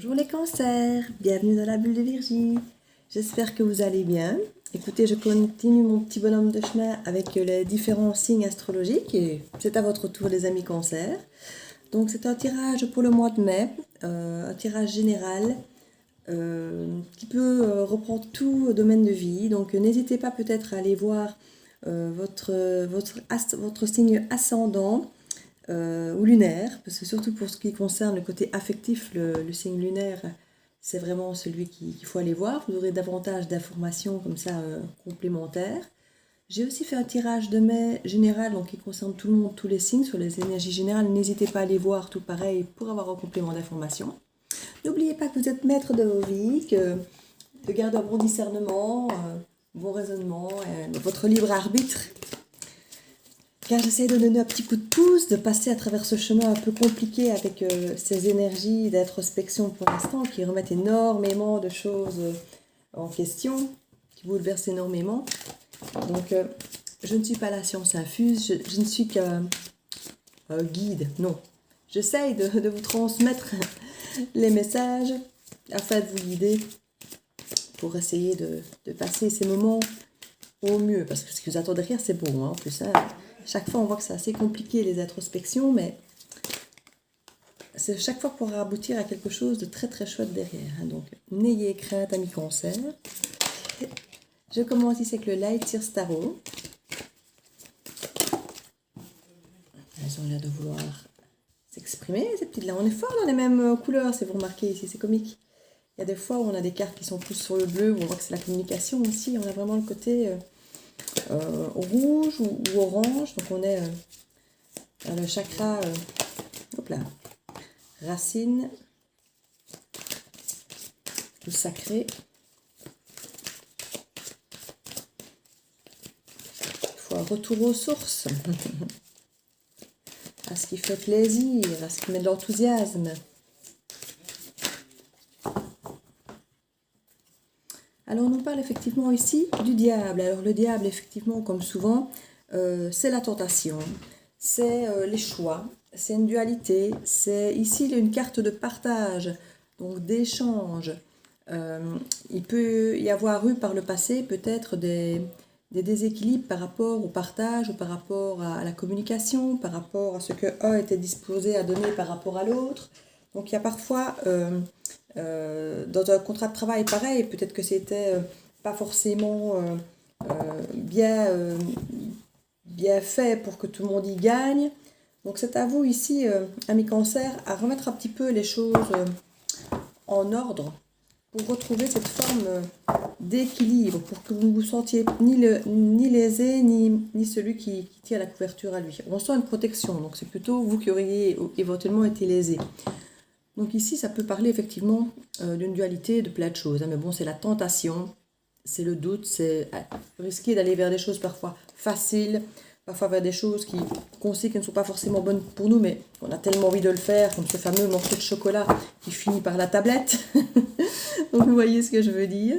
Bonjour les cancers, bienvenue dans la bulle de Virgie. J'espère que vous allez bien. Écoutez, je continue mon petit bonhomme de chemin avec les différents signes astrologiques et c'est à votre tour les amis cancers. Donc c'est un tirage pour le mois de mai, un tirage général qui peut reprendre tout domaine de vie. Donc n'hésitez pas peut-être à aller voir votre signe ascendant. Ou lunaire, parce que surtout pour ce qui concerne le côté affectif, le signe lunaire, c'est vraiment celui qu'il faut aller voir. Vous aurez davantage d'informations comme ça complémentaires. J'ai aussi fait un tirage de mai général, donc qui concerne tout le monde, tous les signes, sur les énergies générales. N'hésitez pas à aller voir tout pareil pour avoir un complément d'information. N'oubliez pas que vous êtes maître de vos vies, de garder un bon discernement, bon raisonnement, votre libre arbitre. Car j'essaie de donner un petit coup de pouce, de passer à travers ce chemin un peu compliqué avec ces énergies d'introspection pour l'instant qui remettent énormément de choses en question, qui bouleversent énormément. Donc je ne suis pas la science infuse, je ne suis qu'un guide, non. J'essaye de vous transmettre les messages afin de vous guider pour essayer de passer ces moments au mieux. Parce que ce que vous attendez derrière, c'est bon, hein, en plus. Hein. Chaque fois, on voit que c'est assez compliqué les introspections, mais c'est chaque fois pour aboutir à quelque chose de très très chouette derrière. Hein. Donc, n'ayez crainte, amis cancer. Je commence ici avec le Light Seer Tarot. Elles ont l'air de vouloir s'exprimer, ces petites-là. On est fort dans les mêmes couleurs, si vous remarquez ici, c'est comique. Il y a des fois où on a des cartes qui sont plus sur le bleu, où on voit que c'est la communication aussi. On a vraiment le côté rouge ou orange. Donc on est dans le chakra racine, le sacré. Il faut un retour aux sources, à ce qui fait plaisir, à ce qui met de l'enthousiasme. Alors on nous parle effectivement ici du diable. Alors le diable, effectivement, comme souvent, c'est la tentation, c'est les choix, c'est une dualité, c'est ici une carte de partage, donc d'échange. Il peut y avoir eu par le passé peut-être des déséquilibres par rapport au partage, ou par rapport à la communication, par rapport à ce que un était disposé à donner par rapport à l'autre. Donc il y a parfois... dans un contrat de travail pareil, peut-être que c'était pas forcément bien fait pour que tout le monde y gagne. Donc c'est à vous ici, amis cancer, à remettre un petit peu les choses en ordre pour retrouver cette forme d'équilibre, pour que vous ne vous sentiez ni lésé, ni celui qui tire la couverture à lui. On sent une protection, donc c'est plutôt vous qui auriez éventuellement été lésé. Donc ici, ça peut parler effectivement d'une dualité de plein de choses. Hein, mais bon, c'est la tentation, c'est le doute, c'est risquer d'aller vers des choses parfois faciles, parfois vers des choses qu'on sait qu'elles ne sont pas forcément bonnes pour nous, mais on a tellement envie de le faire, comme ce fameux morceau de chocolat qui finit par la tablette. Donc vous voyez ce que je veux dire.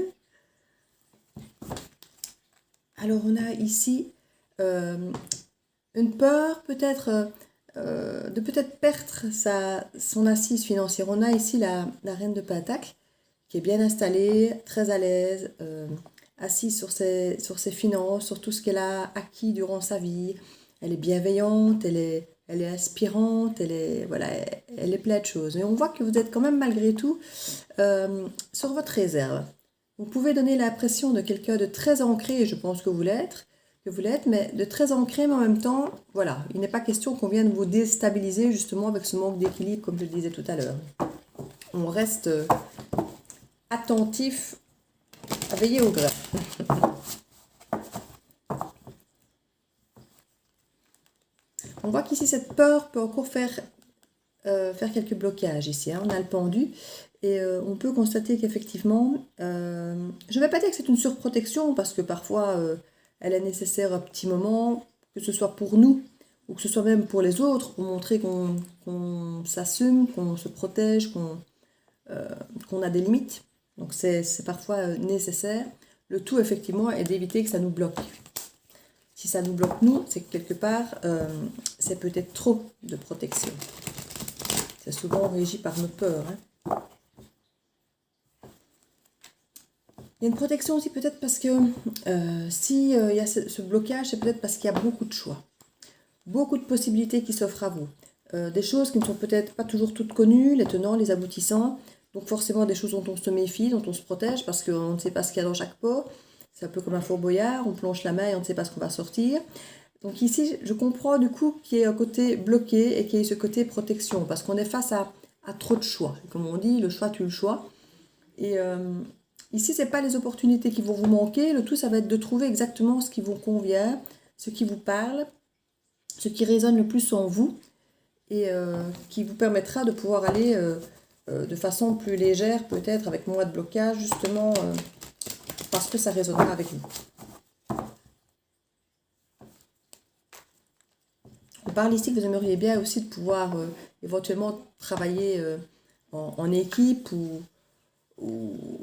Alors on a ici une peur peut-être... de peut-être perdre son assise financière. On a ici la reine de Pentacle qui est bien installée, très à l'aise, assise sur ses finances, sur tout ce qu'elle a acquis durant sa vie. Elle est bienveillante, elle est inspirante, elle est pleine de choses. Et on voit que vous êtes quand même malgré tout sur votre réserve. Vous pouvez donner l'impression de quelqu'un de très ancré, et je pense que vous l'êtes, mais de très ancré, mais en même temps, voilà, il n'est pas question qu'on vienne vous déstabiliser justement avec ce manque d'équilibre, comme je le disais tout à l'heure. On reste attentif à veiller au grain. On voit qu'ici, cette peur peut encore faire quelques blocages ici. Hein. On a le pendu et on peut constater qu'effectivement, je ne vais pas dire que c'est une surprotection parce que parfois... elle est nécessaire un petit moment, que ce soit pour nous ou que ce soit même pour les autres, pour montrer qu'on s'assume, qu'on se protège, qu'on a des limites. Donc c'est parfois nécessaire. Le tout, effectivement, est d'éviter que ça nous bloque. Si ça nous bloque, nous, c'est que quelque part, c'est peut-être trop de protection. C'est souvent régi par nos peurs. Hein. Il y a une protection aussi peut-être parce que si il y a ce blocage, c'est peut-être parce qu'il y a beaucoup de choix, beaucoup de possibilités qui s'offrent à vous. Des choses qui ne sont peut-être pas toujours toutes connues, les tenants, les aboutissants. Donc forcément des choses dont on se méfie, dont on se protège parce qu'on ne sait pas ce qu'il y a dans chaque pot. C'est un peu comme un fort boyard, on plonge la main et on ne sait pas ce qu'on va sortir. Donc ici, je comprends du coup qu'il y ait un côté bloqué et qu'il y ait ce côté protection parce qu'on est face à trop de choix. Comme on dit, le choix tue le choix. Et ici, ce n'est pas les opportunités qui vont vous manquer. Le tout, ça va être de trouver exactement ce qui vous convient, ce qui vous parle, ce qui résonne le plus en vous et qui vous permettra de pouvoir aller de façon plus légère, peut-être avec moins de blocage, justement, parce que ça résonnera avec vous. On parle ici que vous aimeriez bien aussi de pouvoir éventuellement travailler en équipe ou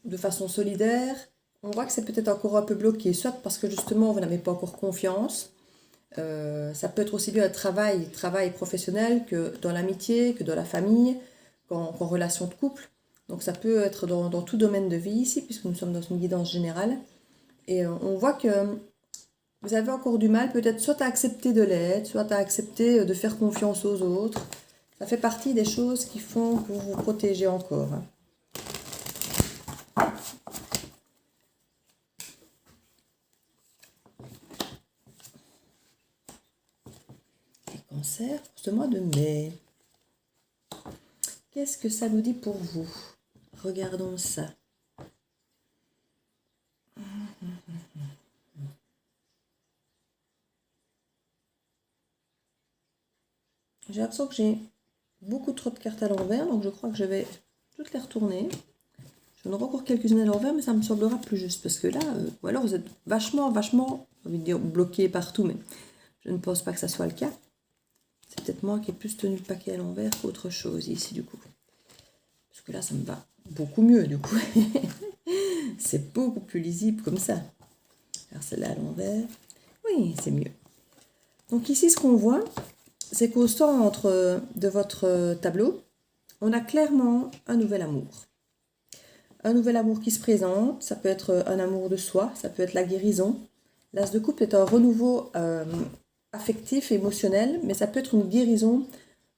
de façon solidaire. On voit que c'est peut-être encore un peu bloqué, soit parce que justement vous n'avez pas encore confiance. Ça peut être aussi bien un travail professionnel que dans l'amitié, que dans la famille, qu'en relation de couple. Donc ça peut être dans tout domaine de vie ici, puisque nous sommes dans une guidance générale. Et on voit que vous avez encore du mal peut-être soit à accepter de l'aide, soit à accepter de faire confiance aux autres. Ça fait partie des choses qui font que vous vous protégez encore. Les cancers pour ce mois de mai. Qu'est-ce que ça nous dit pour vous? Regardons ça. J'ai l'impression que j'ai beaucoup trop de cartes à l'envers, donc je crois que je vais toutes les retourner. J'en aurai encore quelques-unes à l'envers, mais ça me semblera plus juste, parce que là, ou alors vous êtes vachement, j'ai envie de dire bloqué partout, mais je ne pense pas que ça soit le cas. C'est peut-être moi qui ai plus tenu le paquet à l'envers qu'autre chose ici, du coup. Parce que là, ça me va beaucoup mieux, du coup. C'est beaucoup plus lisible comme ça. Alors celle-là à l'envers, oui, c'est mieux. Donc ici, ce qu'on voit, c'est qu'au centre de votre tableau, on a clairement un nouvel amour. Un nouvel amour qui se présente, ça peut être un amour de soi, ça peut être la guérison. L'As de coupe est un renouveau affectif, émotionnel, mais ça peut être une guérison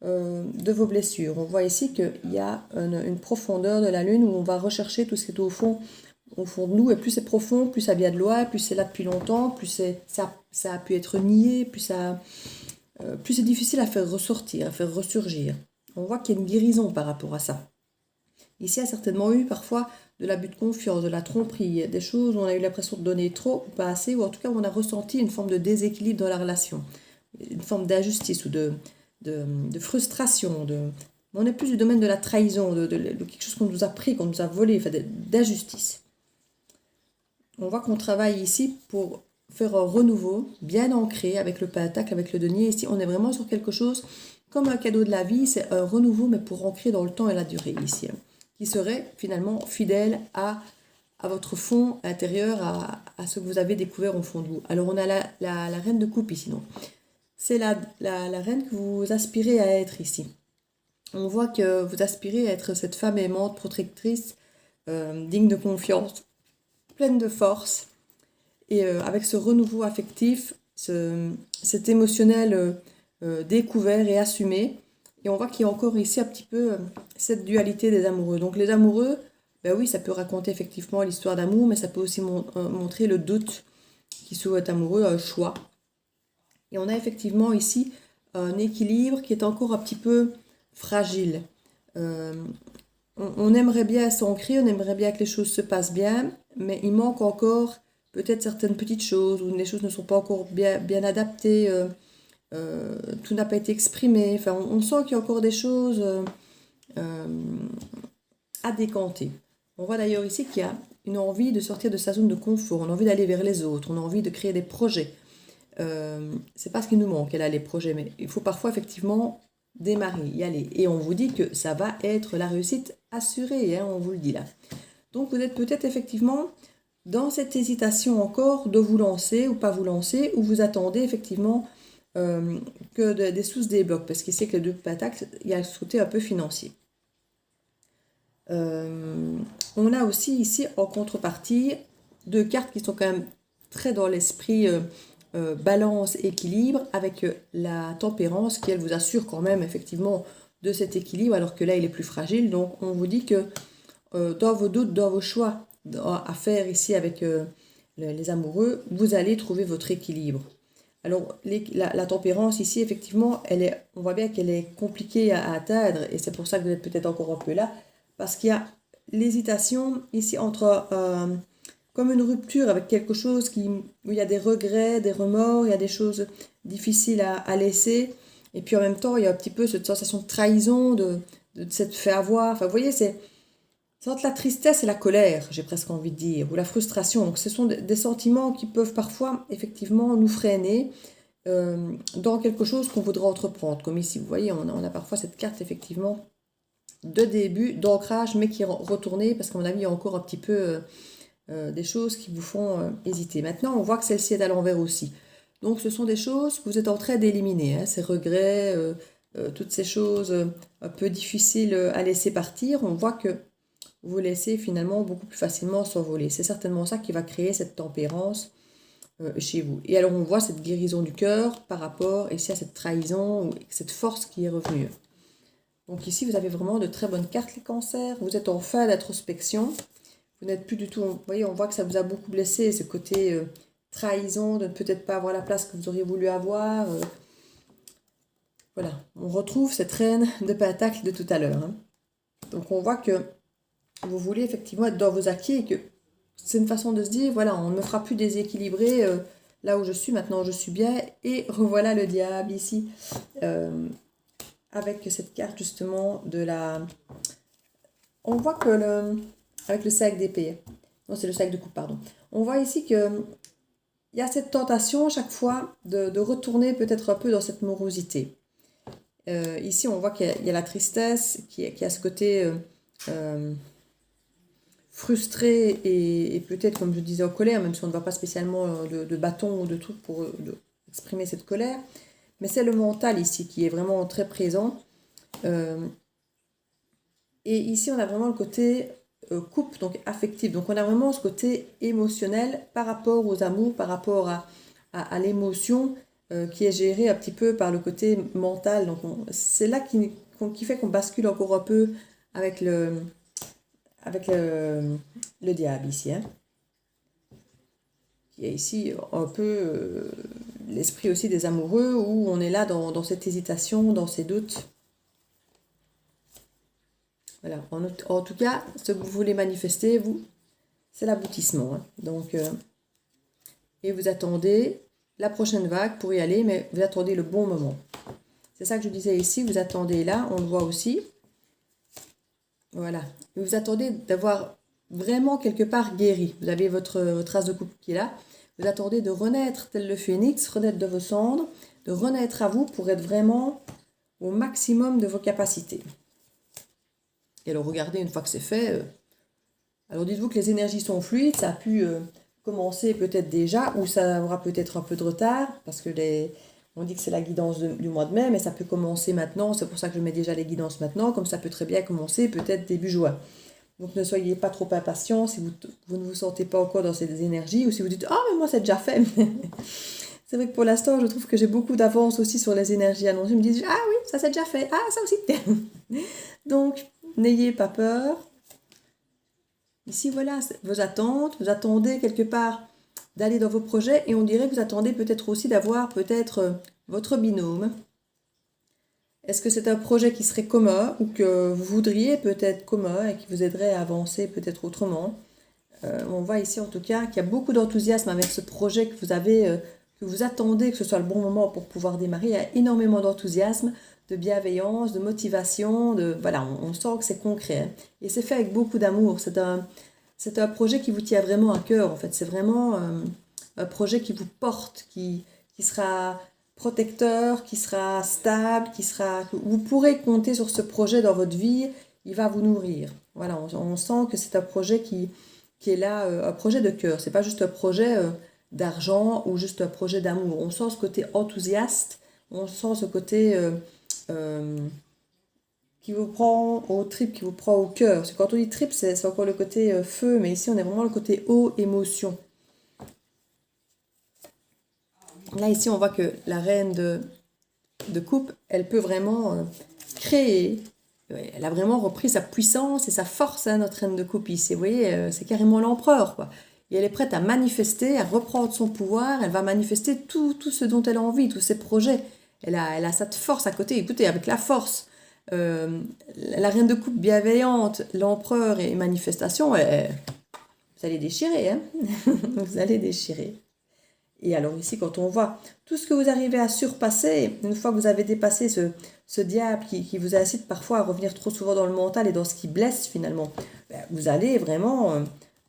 de vos blessures. On voit ici qu'il y a une profondeur de la lune où on va rechercher tout ce qui est au fond de nous, et plus c'est profond, plus ça vient de loin, plus c'est là depuis longtemps, plus ça a pu être nié, plus c'est difficile à faire ressortir, à faire ressurgir. On voit qu'il y a une guérison par rapport à ça. Ici, il y a certainement eu parfois de l'abus de confiance, de la tromperie, des choses où on a eu l'impression de donner trop ou pas assez, ou en tout cas où on a ressenti une forme de déséquilibre dans la relation, une forme d'injustice ou de frustration. On est plus du domaine de la trahison, de quelque chose qu'on nous a pris, qu'on nous a volé, enfin, d'injustice. On voit qu'on travaille ici pour faire un renouveau bien ancré avec le pentacle, avec le denier. Ici, on est vraiment sur quelque chose comme un cadeau de la vie. C'est un renouveau, mais pour ancrer dans le temps et la durée ici, qui serait finalement fidèle à votre fond intérieur, à ce que vous avez découvert au fond de vous. Alors, on a la reine de coupe ici. C'est la reine que vous aspirez à être ici. On voit que vous aspirez à être cette femme aimante, protectrice, digne de confiance, pleine de force, et avec ce renouveau affectif, cet émotionnel découvert et assumé. Et on voit qu'il y a encore ici un petit peu cette dualité des amoureux. Donc les amoureux, ben oui, ça peut raconter effectivement l'histoire d'amour, mais ça peut aussi montrer le doute qui soit amoureux, un choix. Et on a effectivement ici un équilibre qui est encore un petit peu fragile. On aimerait bien s'ancrer, on aimerait bien que les choses se passent bien, mais il manque encore peut-être certaines petites choses, où les choses ne sont pas encore bien adaptées, tout n'a pas été exprimé. Enfin, on sent qu'il y a encore des choses à décanter. On voit d'ailleurs ici qu'il y a une envie de sortir de sa zone de confort, on a envie d'aller vers les autres, on a envie de créer des projets. C'est pas ce qui nous manque, là, les projets, mais il faut parfois effectivement démarrer, y aller. Et on vous dit que ça va être la réussite assurée, on vous le dit là. Donc vous êtes peut-être effectivement dans cette hésitation encore de vous lancer ou pas vous lancer, ou vous attendez effectivement que des sous se débloquent, parce qu'il sait que le 2 de Pentacle, il y a le côté un peu financier. On a aussi ici en contrepartie deux cartes qui sont quand même très dans l'esprit balance, équilibre, avec la tempérance qui elle vous assure quand même effectivement de cet équilibre, alors que là il est plus fragile. Donc on vous dit que dans vos doutes, dans vos choix à faire ici avec les amoureux, vous allez trouver votre équilibre. Alors, la tempérance ici, effectivement, on voit bien qu'elle est compliquée à atteindre, et c'est pour ça que vous êtes peut-être encore un peu là, parce qu'il y a l'hésitation ici entre comme une rupture avec quelque chose où il y a des regrets, des remords, il y a des choses difficiles à laisser, et puis en même temps, il y a un petit peu cette sensation de trahison, de s'être fait avoir. Enfin, vous voyez, c'est entre la tristesse et la colère, j'ai presque envie de dire, ou la frustration. Donc, ce sont des sentiments qui peuvent parfois, effectivement, nous freiner dans quelque chose qu'on voudrait entreprendre. Comme ici, vous voyez, on a parfois cette carte, effectivement, de début, d'ancrage, mais qui est retournée, parce qu'à mon avis, il y a encore un petit peu des choses qui vous font hésiter. Maintenant, on voit que celle-ci est à l'envers aussi. Donc, ce sont des choses que vous êtes en train d'éliminer, hein, ces regrets, toutes ces choses un peu difficiles à laisser partir. On voit que vous laissez finalement beaucoup plus facilement s'envoler. C'est certainement ça qui va créer cette tempérance chez vous. Et alors on voit cette guérison du cœur par rapport ici à cette trahison, ou cette force qui est revenue. Donc ici vous avez vraiment de très bonnes cartes les cancers. Vous êtes en fin d'introspection. Vous n'êtes plus du tout... Vous voyez, on voit que ça vous a beaucoup blessé, ce côté trahison, de ne peut-être pas avoir la place que vous auriez voulu avoir. Voilà, on retrouve cette reine de Pentacle de tout à l'heure. Hein. Donc on voit que vous voulez effectivement être dans vos acquis et que c'est une façon de se dire, voilà, on ne me fera plus déséquilibrer là où je suis, maintenant je suis bien. Et revoilà le diable ici, avec cette carte justement de la... On voit que avec le sac d'épée, non c'est le sac de coupe, pardon. On voit ici que il y a cette tentation chaque fois de retourner peut-être un peu dans cette morosité. Ici on voit qu'il y a la tristesse, qu'il y a ce côté... frustré et peut-être, comme je disais, en colère, même si on ne voit pas spécialement de bâton ou de trucs pour exprimer cette colère. Mais c'est le mental ici qui est vraiment très présent. Et ici, on a vraiment le côté coupe, donc affectif. Donc, on a vraiment ce côté émotionnel par rapport aux amours, par rapport à l'émotion qui est gérée un petit peu par le côté mental. Donc, c'est là qui fait qu'on bascule encore un peu avec le diable ici, hein. Il y a ici un peu l'esprit aussi des amoureux où on est là dans cette hésitation, dans ces doutes. Voilà, en tout cas, ce que vous voulez manifester, vous, c'est l'aboutissement. Hein. Donc, et vous attendez la prochaine vague pour y aller, mais vous attendez le bon moment. C'est ça que je disais ici, vous attendez là, on le voit aussi. Voilà. Et vous attendez d'avoir vraiment quelque part guéri. Vous avez votre trace de coupe qui est là. Vous attendez de renaître tel le phénix, renaître de vos cendres, de renaître à vous pour être vraiment au maximum de vos capacités. Et alors regardez, une fois que c'est fait, alors dites-vous que les énergies sont fluides, ça a pu commencer peut-être déjà, ou ça aura peut-être un peu de retard, parce que on dit que c'est la guidance du mois de mai, mais ça peut commencer maintenant, c'est pour ça que je mets déjà les guidances maintenant, comme ça peut très bien commencer peut-être début juin. Donc ne soyez pas trop impatients si vous ne vous sentez pas encore dans ces énergies, ou si vous dites « Ah, mais moi c'est déjà fait !» C'est vrai que pour l'instant, je trouve que j'ai beaucoup d'avance aussi sur les énergies annoncées. Je me dis « Ah oui, ça c'est déjà fait, ah ça aussi !» Donc, n'ayez pas peur. Ici, voilà, vos attentes, vous attendez quelque part d'aller dans vos projets, et on dirait que vous attendez peut-être aussi d'avoir peut-être votre binôme. Est-ce que c'est un projet qui serait commun ou que vous voudriez peut-être commun et qui vous aiderait à avancer peut-être autrement? On voit ici en tout cas qu'il y a beaucoup d'enthousiasme avec ce projet que vous avez, que vous attendez que ce soit le bon moment pour pouvoir démarrer. Il y a énormément d'enthousiasme, de bienveillance, de motivation, voilà, on sent que c'est concret. Hein. Et c'est fait avec beaucoup d'amour. C'est un projet qui vous tient vraiment à cœur en fait. C'est vraiment un projet qui vous porte, qui sera protecteur, qui sera stable, vous pourrez compter sur ce projet dans votre vie, il va vous nourrir. Voilà, on sent que c'est un projet qui est là, un projet de cœur. C'est pas juste un projet d'argent ou juste un projet d'amour. On sent ce côté enthousiaste, on sent ce côté qui vous prend aux tripes, qui vous prend au cœur. Parce que quand on dit tripes, c'est encore le côté feu, mais ici on est vraiment le côté eau, émotion. Là, ici, on voit que la reine de coupe, elle peut vraiment créer. Elle a vraiment repris sa puissance et sa force, hein, notre reine de coupe ici. Vous voyez, c'est carrément l'empereur, quoi. Et elle est prête à manifester, à reprendre son pouvoir. Elle va manifester tout ce dont elle a envie, tous ses projets. Elle a cette force à côté. Écoutez, avec la force, la reine de coupe bienveillante, l'empereur et manifestation, vous allez déchirer, hein. Vous allez déchirer. Et alors ici, quand on voit tout ce que vous arrivez à surpasser, une fois que vous avez dépassé ce diable qui vous incite parfois à revenir trop souvent dans le mental et dans ce qui blesse finalement, vous allez vraiment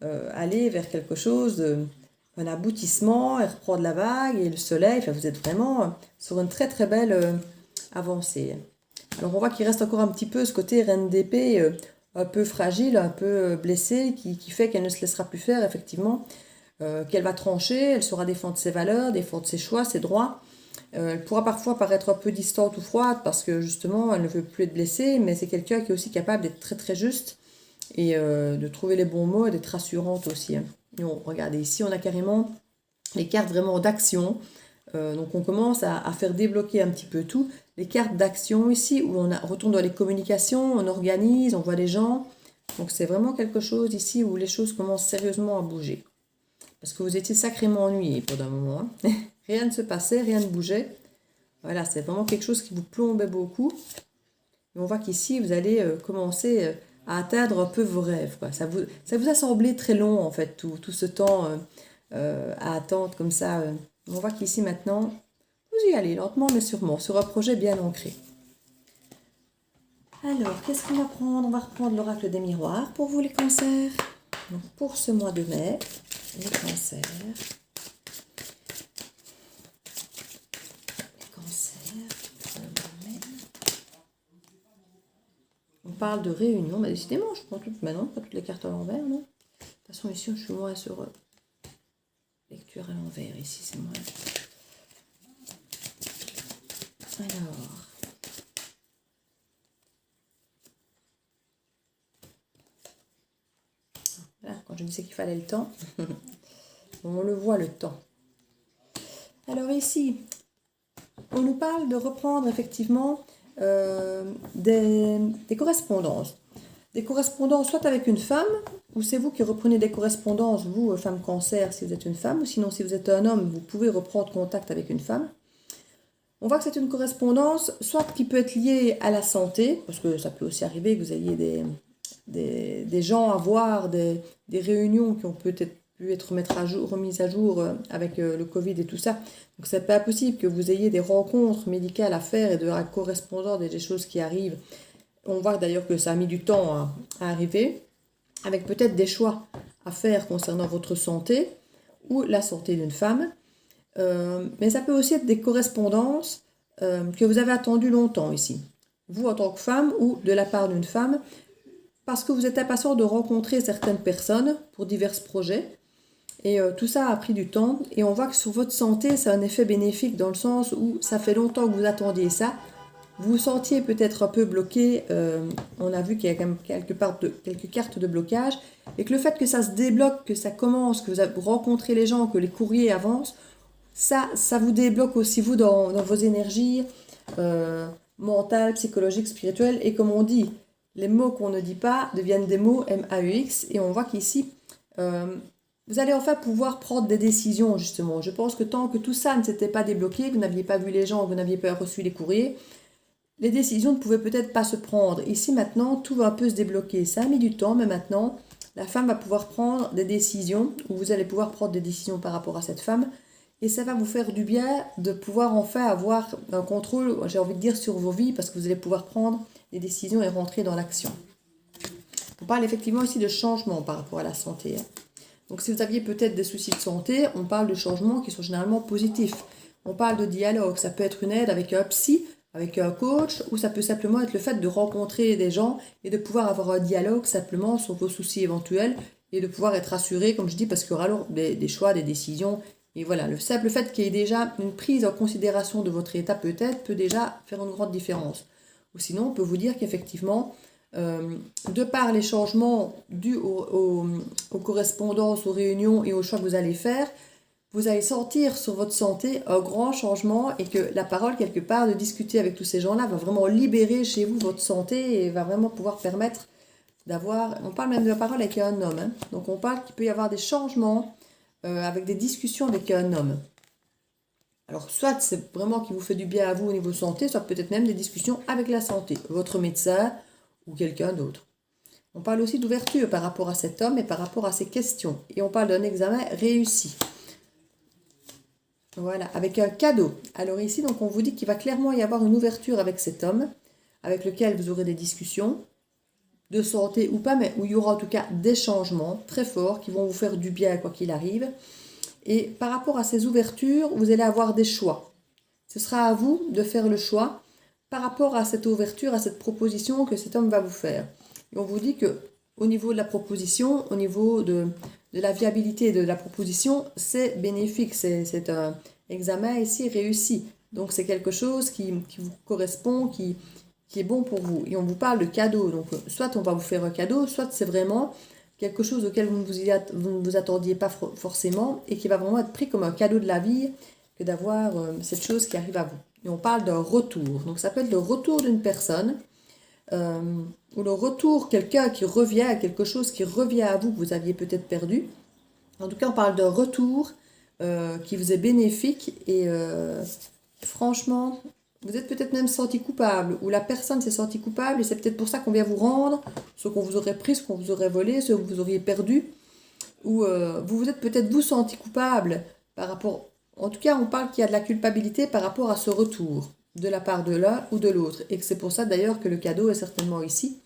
aller vers quelque chose, un aboutissement, et reprendre la vague et le soleil. Enfin, vous êtes vraiment sur une très très belle avancée. Alors on voit qu'il reste encore un petit peu ce côté reine d'épée, un peu fragile, un peu blessée, qui fait qu'elle ne se laissera plus faire effectivement. Qu'elle va trancher, elle saura défendre ses valeurs, défendre ses choix, ses droits. Elle pourra parfois paraître un peu distante ou froide parce que justement elle ne veut plus être blessée, mais c'est quelqu'un qui est aussi capable d'être très très juste et de trouver les bons mots et d'être rassurante aussi. Et regardez ici, on a carrément les cartes vraiment d'action. Donc on commence à faire débloquer un petit peu tout. Les cartes d'action ici où on retourne dans les communications, on organise, on voit les gens. Donc c'est vraiment quelque chose ici où les choses commencent sérieusement à bouger. Parce que vous étiez sacrément ennuyé pendant un moment. Hein. Rien ne se passait, rien ne bougeait. Voilà, c'est vraiment quelque chose qui vous plombait beaucoup. Et on voit qu'ici, vous allez commencer à atteindre un peu vos rêves. Quoi. Ça vous a semblé très long, en fait, tout ce temps à attendre comme ça. On voit qu'ici, maintenant, vous y allez lentement, mais sûrement, sur un projet bien ancré. Alors, qu'est-ce qu'on va prendre? On va reprendre l'oracle des miroirs pour vous, les cancers. Donc, pour ce mois de mai, les cancers. Les cancers. On parle de réunion. Mais décidément, je prends toutes. Maintenant, pas toutes les cartes à l'envers, non? De toute façon, ici, je suis moins sur lecture à l'envers. Ici, c'est moins. Alors. Voilà, quand je disais qu'il fallait le temps. On le voit, le temps. Alors ici, on nous parle de reprendre effectivement des correspondances. Des correspondances soit avec une femme, ou c'est vous qui reprenez des correspondances, vous, femme cancer, si vous êtes une femme, ou sinon si vous êtes un homme, vous pouvez reprendre contact avec une femme. On voit que c'est une correspondance, soit qui peut être liée à la santé, parce que ça peut aussi arriver que vous ayez des gens à voir, des réunions qui ont peut-être pu être remises à jour avec le Covid et tout ça. Donc c'est pas possible que vous ayez des rencontres médicales à faire et de la correspondance des choses qui arrivent. On voit d'ailleurs que ça a mis du temps à arriver, avec peut-être des choix à faire concernant votre santé ou la santé d'une femme. Mais ça peut aussi être des correspondances que vous avez attendues longtemps ici. Vous en tant que femme ou de la part d'une femme, parce que vous êtes impatient de rencontrer certaines personnes pour divers projets. Et tout ça a pris du temps. Et on voit que sur votre santé, c'est un effet bénéfique dans le sens où ça fait longtemps que vous attendiez ça. Vous vous sentiez peut-être un peu bloqué. On a vu qu'il y a quand même quelques cartes de blocage. Et que le fait que ça se débloque, que ça commence, que vous rencontrez les gens, que les courriers avancent, ça vous débloque aussi vous dans vos énergies mentales, psychologiques, spirituelles. Et comme on dit, les mots qu'on ne dit pas deviennent des mots MAUX. Et on voit qu'ici, vous allez enfin pouvoir prendre des décisions, justement. Je pense que tant que tout ça ne s'était pas débloqué, vous n'aviez pas vu les gens, vous n'aviez pas reçu les courriers, les décisions ne pouvaient peut-être pas se prendre. Ici, maintenant, tout va un peu se débloquer. Ça a mis du temps, mais maintenant, la femme va pouvoir prendre des décisions, ou vous allez pouvoir prendre des décisions par rapport à cette femme. Et ça va vous faire du bien de pouvoir enfin avoir un contrôle, j'ai envie de dire, sur vos vies, parce que vous allez pouvoir prendre des décisions et rentrer dans l'action. On parle effectivement ici de changement par rapport à la santé. Donc si vous aviez peut-être des soucis de santé, on parle de changements qui sont généralement positifs. On parle de dialogue, ça peut être une aide avec un psy, avec un coach, ou ça peut simplement être le fait de rencontrer des gens et de pouvoir avoir un dialogue simplement sur vos soucis éventuels et de pouvoir être rassuré, comme je dis, parce qu'il y aura alors des choix, des décisions. Et voilà, le simple fait qu'il y ait déjà une prise en considération de votre état peut déjà faire une grande différence. Ou sinon, on peut vous dire qu'effectivement, de par les changements dus aux correspondances, aux réunions et aux choix que vous allez faire, vous allez sentir sur votre santé un grand changement et que la parole, quelque part, de discuter avec tous ces gens-là va vraiment libérer chez vous votre santé et va vraiment pouvoir permettre d'avoir... On parle même de la parole avec un homme, hein. Donc on parle qu'il peut y avoir des changements avec des discussions avec un homme. Alors, soit c'est vraiment qui vous fait du bien à vous au niveau santé, soit peut-être même des discussions avec la santé, votre médecin ou quelqu'un d'autre. On parle aussi d'ouverture par rapport à cet homme et par rapport à ses questions. Et on parle d'un examen réussi. Voilà, avec un cadeau. Alors ici, donc, on vous dit qu'il va clairement y avoir une ouverture avec cet homme, avec lequel vous aurez des discussions, de santé ou pas, mais où il y aura en tout cas des changements très forts qui vont vous faire du bien quoi qu'il arrive. Et par rapport à ces ouvertures, vous allez avoir des choix. Ce sera à vous de faire le choix par rapport à cette ouverture, à cette proposition que cet homme va vous faire. Et on vous dit que au niveau de la proposition, au niveau de la viabilité de la proposition, c'est bénéfique. C'est un examen ici réussi. Donc c'est quelque chose qui vous correspond, qui est bon pour vous. Et on vous parle de cadeau. Donc soit on va vous faire un cadeau, soit c'est vraiment quelque chose auquel vous ne vous attendiez pas forcément et qui va vraiment être pris comme un cadeau de la vie que d'avoir cette chose qui arrive à vous. Et on parle d'un retour. Donc ça peut être le retour d'une personne ou le retour, quelqu'un qui revient à quelque chose qui revient à vous que vous aviez peut-être perdu. En tout cas, on parle d'un retour qui vous est bénéfique et franchement, vous êtes peut-être même senti coupable ou la personne s'est sentie coupable et c'est peut-être pour ça qu'on vient vous rendre ce qu'on vous aurait pris, ce qu'on vous aurait volé, ce que vous auriez perdu ou vous vous êtes peut-être vous senti coupable par rapport... En tout cas, on parle qu'il y a de la culpabilité par rapport à ce retour de la part de l'un ou de l'autre et que c'est pour ça d'ailleurs que le cadeau est certainement ici.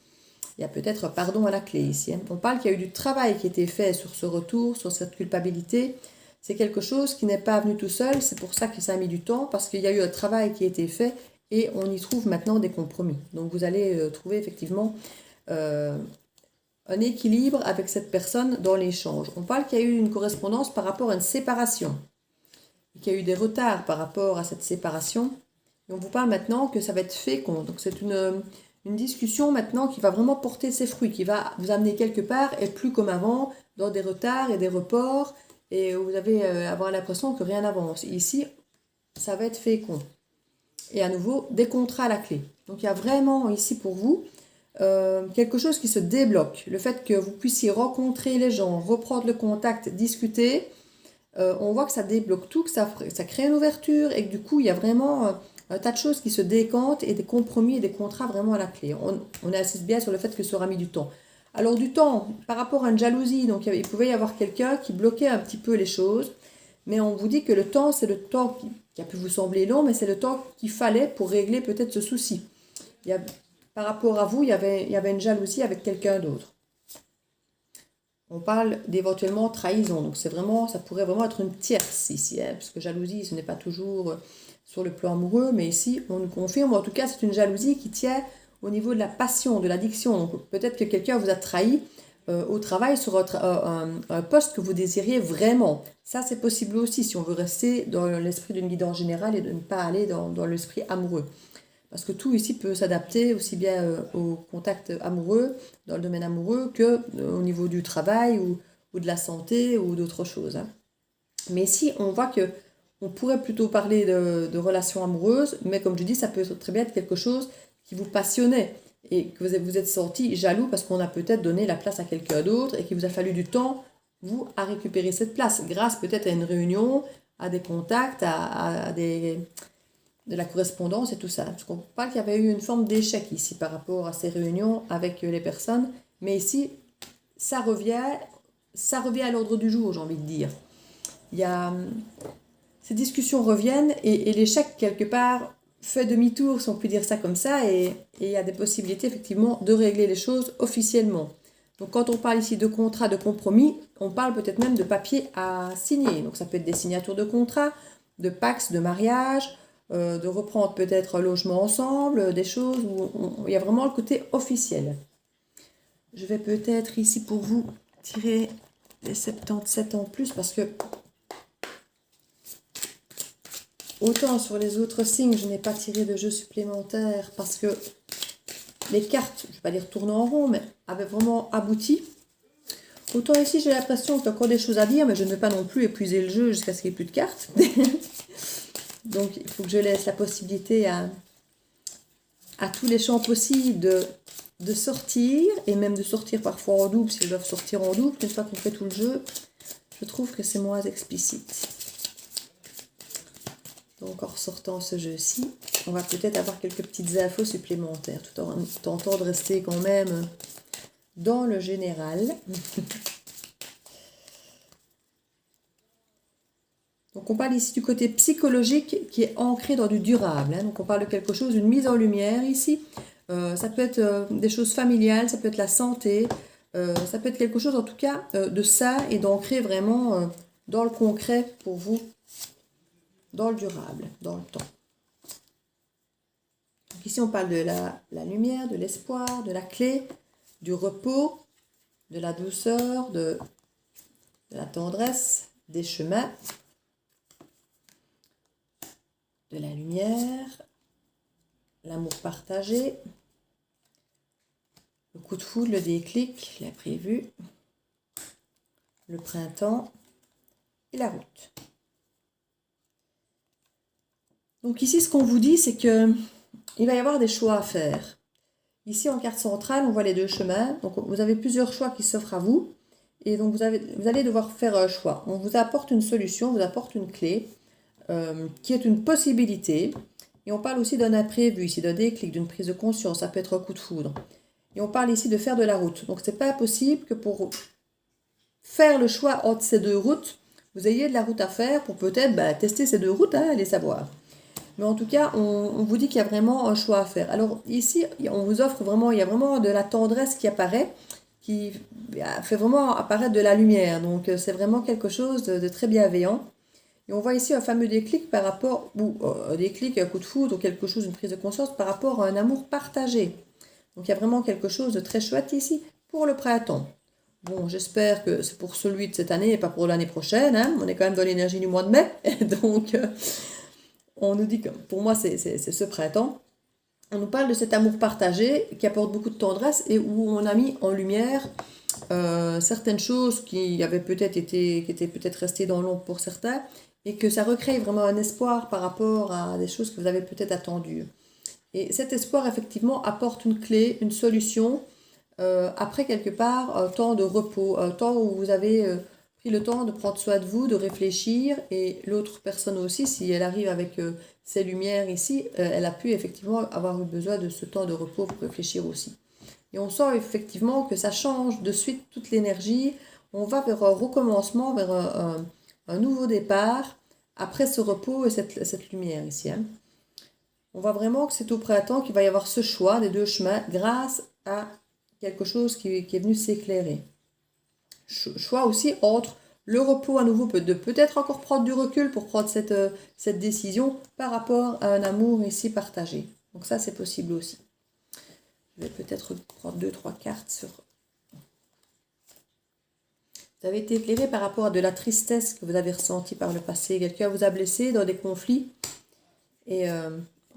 Il y a peut-être un pardon à la clé ici. On parle qu'il y a eu du travail qui a été fait sur ce retour, sur cette culpabilité. C'est quelque chose qui n'est pas venu tout seul, c'est pour ça que ça a mis du temps, parce qu'il y a eu un travail qui a été fait et on y trouve maintenant des compromis. Donc vous allez trouver effectivement un équilibre avec cette personne dans l'échange. On parle qu'il y a eu une correspondance par rapport à une séparation, qu'il y a eu des retards par rapport à cette séparation. Et on vous parle maintenant que ça va être fécond. Donc c'est une discussion maintenant qui va vraiment porter ses fruits, qui va vous amener quelque part et plus comme avant, dans des retards et des reports, et vous allez avoir l'impression que rien n'avance. Ici, ça va être fécond. Et à nouveau, des contrats à la clé. Donc il y a vraiment ici pour vous quelque chose qui se débloque. Le fait que vous puissiez rencontrer les gens, reprendre le contact, discuter, on voit que ça débloque tout, que ça crée une ouverture et que du coup, il y a vraiment un tas de choses qui se décantent et des compromis et des contrats vraiment à la clé. On insiste bien sur le fait que ça aura mis du temps. Alors du temps, par rapport à une jalousie, donc il pouvait y avoir quelqu'un qui bloquait un petit peu les choses, mais on vous dit que le temps, c'est le temps qui a pu vous sembler long, mais c'est le temps qu'il fallait pour régler peut-être ce souci. Par rapport à vous, il y avait une jalousie avec quelqu'un d'autre. On parle d'éventuellement trahison, donc ça pourrait vraiment être une tierce ici, hein, parce que jalousie, ce n'est pas toujours sur le plan amoureux, mais ici, on nous confirme, en tout cas, c'est une jalousie qui tient au niveau de la passion, de l'addiction. Donc peut-être que quelqu'un vous a trahi au travail sur un poste que vous désiriez vraiment. Ça, c'est possible aussi si on veut rester dans l'esprit d'une guidance générale et de ne pas aller dans l'esprit amoureux. Parce que tout ici peut s'adapter aussi bien au contact amoureux, dans le domaine amoureux, que au niveau du travail ou de la santé ou d'autres choses. Hein. Mais ici, on voit que on pourrait plutôt parler de relations amoureuses, mais comme je dis, ça peut très bien être quelque chose qui vous passionnait et que vous êtes senti jaloux parce qu'on a peut-être donné la place à quelqu'un d'autre et qu'il vous a fallu du temps, vous, à récupérer cette place, grâce peut-être à une réunion, à des contacts, de la correspondance et tout ça. Parce qu'on parle qu'il y avait eu une forme d'échec ici par rapport à ces réunions avec les personnes, mais ici, ça revient à l'ordre du jour, j'ai envie de dire. Ces discussions reviennent et l'échec, quelque part, fait demi-tour, si on peut dire ça comme ça, et il y a des possibilités, effectivement, de régler les choses officiellement. Donc, quand on parle ici de contrat, de compromis, on parle peut-être même de papier à signer. Donc, ça peut être des signatures de contrat, de pax, de mariage, de reprendre peut-être un logement ensemble, des choses où il y a vraiment le côté officiel. Je vais peut-être ici pour vous tirer les 77 en plus parce que autant sur les autres signes, je n'ai pas tiré de jeu supplémentaire parce que les cartes, je ne vais pas dire tourner en rond, mais avaient vraiment abouti. Autant ici, j'ai l'impression qu'il y a encore des choses à dire, mais je ne vais pas non plus épuiser le jeu jusqu'à ce qu'il n'y ait plus de cartes. Donc, il faut que je laisse la possibilité à tous les champs possibles de sortir, et même de sortir parfois en double, s'ils doivent sortir en double. Une fois qu'on fait tout le jeu, je trouve que c'est moins explicite. Donc, en ressortant ce jeu-ci, on va peut-être avoir quelques petites infos supplémentaires, tout en tentant de rester quand même dans le général. Donc on parle ici du côté psychologique qui est ancré dans du durable. Donc on parle de quelque chose, une mise en lumière ici. Ça peut être des choses familiales, ça peut être la santé, ça peut être quelque chose en tout cas de ça et d'ancrer vraiment dans le concret pour vous, dans le durable, dans le temps. Donc ici on parle de la lumière, de l'espoir, de la clé, du repos, de la douceur, de la tendresse, des chemins, de la lumière, l'amour partagé, le coup de foudre, le déclic, l'imprévu, le printemps et la route. Donc ici, ce qu'on vous dit, c'est que il va y avoir des choix à faire. Ici, en carte centrale, on voit les deux chemins. Donc, vous avez plusieurs choix qui s'offrent à vous. Et donc, vous allez devoir faire un choix. On vous apporte une solution, on vous apporte une clé qui est une possibilité. Et on parle aussi d'un imprévu, ici, d'un déclic, d'une prise de conscience. Ça peut être un coup de foudre. Et on parle ici de faire de la route. Donc, ce n'est pas possible que pour faire le choix entre ces deux routes, vous ayez de la route à faire pour peut-être tester ces deux routes, allez savoir. Mais en tout cas, on vous dit qu'il y a vraiment un choix à faire. Alors ici, on vous offre vraiment, il y a vraiment de la tendresse qui apparaît, qui fait vraiment apparaître de la lumière. Donc c'est vraiment quelque chose de très bienveillant. Et on voit ici un fameux déclic par rapport, ou un déclic, un coup de foudre, ou quelque chose, une prise de conscience par rapport à un amour partagé. Donc il y a vraiment quelque chose de très chouette ici pour le printemps. Bon, j'espère que c'est pour celui de cette année et pas pour l'année prochaine. Hein. On est quand même dans l'énergie du mois de mai. Donc... on nous dit que pour moi c'est ce printemps. On nous parle de cet amour partagé qui apporte beaucoup de tendresse et où on a mis en lumière certaines choses qui avaient peut-être été, qui étaient peut-être restées dans l'ombre pour certains et que ça recrée vraiment un espoir par rapport à des choses que vous avez peut-être attendues. Et cet espoir effectivement apporte une clé, une solution après quelque part un temps de repos, un temps où vous avez pris le temps de prendre soin de vous, de réfléchir, et l'autre personne aussi, si elle arrive avec ses lumières ici, elle a pu effectivement avoir eu besoin de ce temps de repos pour réfléchir aussi. Et on sent effectivement que ça change de suite toute l'énergie, on va vers un recommencement, vers un nouveau départ, après ce repos et cette lumière ici. Hein. On voit vraiment que c'est au printemps qu'il va y avoir ce choix des deux chemins grâce à quelque chose qui est venu s'éclairer. Choix aussi entre le repos à nouveau, de peut-être encore prendre du recul pour prendre cette décision par rapport à un amour ici partagé. Donc ça, c'est possible aussi. Je vais peut-être prendre 2-3 cartes sur... Vous avez été éclairé par rapport à de la tristesse que vous avez ressentie par le passé. Quelqu'un vous a blessé dans des conflits et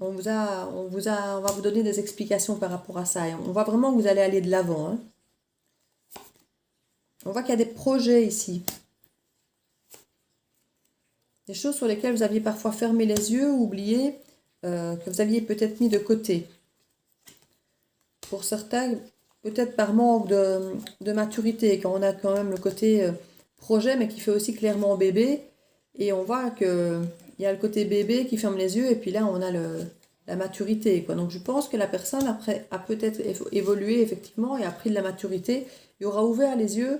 on va vous donner des explications par rapport à ça. Et on voit vraiment que vous allez aller de l'avant. Hein. On voit qu'il y a des projets ici. Des choses sur lesquelles vous aviez parfois fermé les yeux ou oublié, que vous aviez peut-être mis de côté. Pour certains, peut-être par manque de maturité, quand on a quand même le côté projet, mais qui fait aussi clairement bébé. Et on voit qu'il y a le côté bébé qui ferme les yeux, et puis là, on a la maturité. Quoi. Donc je pense que la personne après a peut-être évolué effectivement et a pris de la maturité et aura ouvert les yeux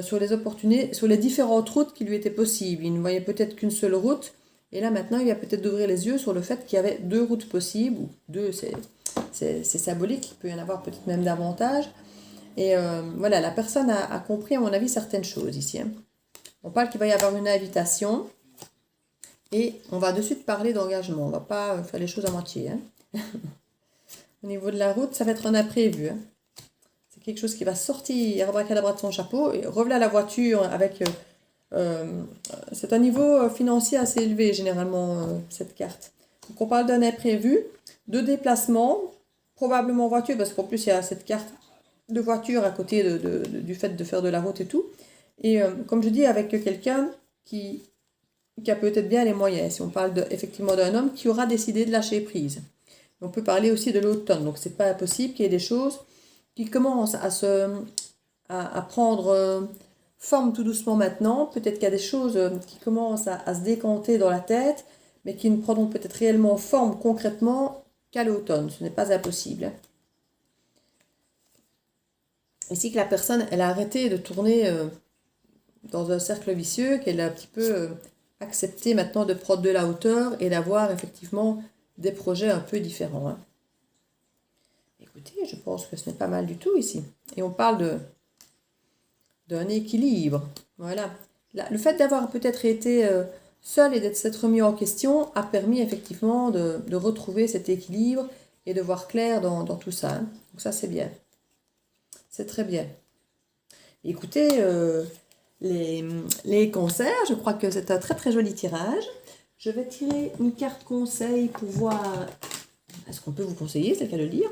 sur les opportunités, sur les différentes routes qui lui étaient possibles. Il ne voyait peut-être qu'une seule route, et là maintenant il va peut-être d'ouvrir les yeux sur le fait qu'il y avait deux routes possibles, ou deux, c'est symbolique, il peut y en avoir peut-être même davantage. Et voilà, la personne a compris à mon avis certaines choses ici. Hein. On parle qu'il va y avoir une invitation, et on va de suite parler d'engagement, on ne va pas faire les choses à moitié. Hein. Au niveau de la route, ça va être un imprévu. Hein. Quelque chose qui va sortir abracadabra de son chapeau et revenir la voiture avec c'est un niveau financier assez élevé généralement cette carte. Donc on parle d'un imprévu, de déplacement probablement en voiture, parce qu'en plus il y a cette carte de voiture à côté du fait de faire de la route et tout. Et comme je dis, avec quelqu'un qui a peut-être bien les moyens, si on parle effectivement d'un homme qui aura décidé de lâcher prise. On peut parler aussi de l'automne, donc c'est pas impossible qu'il y ait des choses qui commencent à prendre forme tout doucement maintenant. Peut-être qu'il y a des choses qui commencent à se décanter dans la tête, mais qui ne prendront peut-être réellement forme concrètement qu'à l'automne. Ce n'est pas impossible. Ici que la personne, elle a arrêté de tourner dans un cercle vicieux, qu'elle a un petit peu accepté maintenant de prendre de la hauteur et d'avoir effectivement des projets un peu différents. Hein. Écoutez, je pense que ce n'est pas mal du tout ici. Et on parle d'un équilibre. Voilà. Le fait d'avoir peut-être été seul et d'être s'être remis en question a permis effectivement de retrouver cet équilibre et de voir clair dans tout ça. Hein. Donc ça, c'est bien. C'est très bien. Écoutez, les conseils, je crois que c'est un très très joli tirage. Je vais tirer une carte conseil pour voir... Est-ce qu'on peut vous conseiller, c'est le cas de le dire.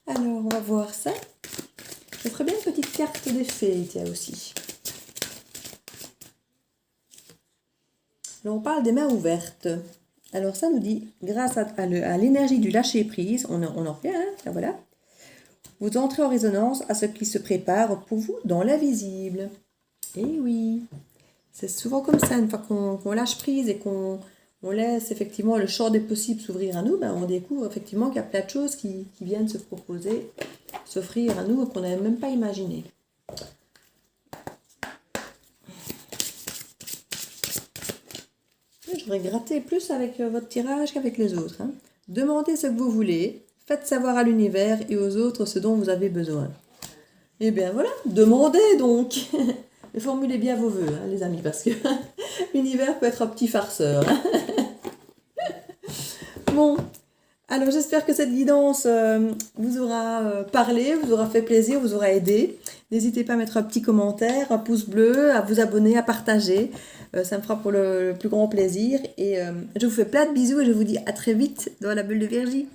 Alors, on va voir ça. Je ferai bien une petite carte des fées, tiens aussi. Alors, on parle des mains ouvertes. Alors, ça nous dit, grâce à l'énergie du lâcher-prise, on en revient, hein, voilà. Vous entrez en résonance à ce qui se prépare pour vous dans l'invisible. Eh oui, c'est souvent comme ça, une fois qu'on lâche prise et qu'on laisse effectivement le champ des possibles s'ouvrir à nous, ben on découvre effectivement qu'il y a plein de choses qui viennent se proposer, s'offrir à nous et qu'on n'avait même pas imaginé. Je voudrais gratter plus avec votre tirage qu'avec les autres. Hein. Demandez ce que vous voulez, faites savoir à l'univers et aux autres ce dont vous avez besoin. Eh bien voilà, demandez donc. Et formulez bien vos vœux, hein, les amis, parce que l'univers peut être un petit farceur. Hein. Bon, alors j'espère que cette guidance vous aura parlé, vous aura fait plaisir, vous aura aidé. N'hésitez pas à mettre un petit commentaire, un pouce bleu, à vous abonner, à partager. Ça me fera pour le plus grand plaisir. Et je vous fais plein de bisous et je vous dis à très vite dans la bulle de Virgie.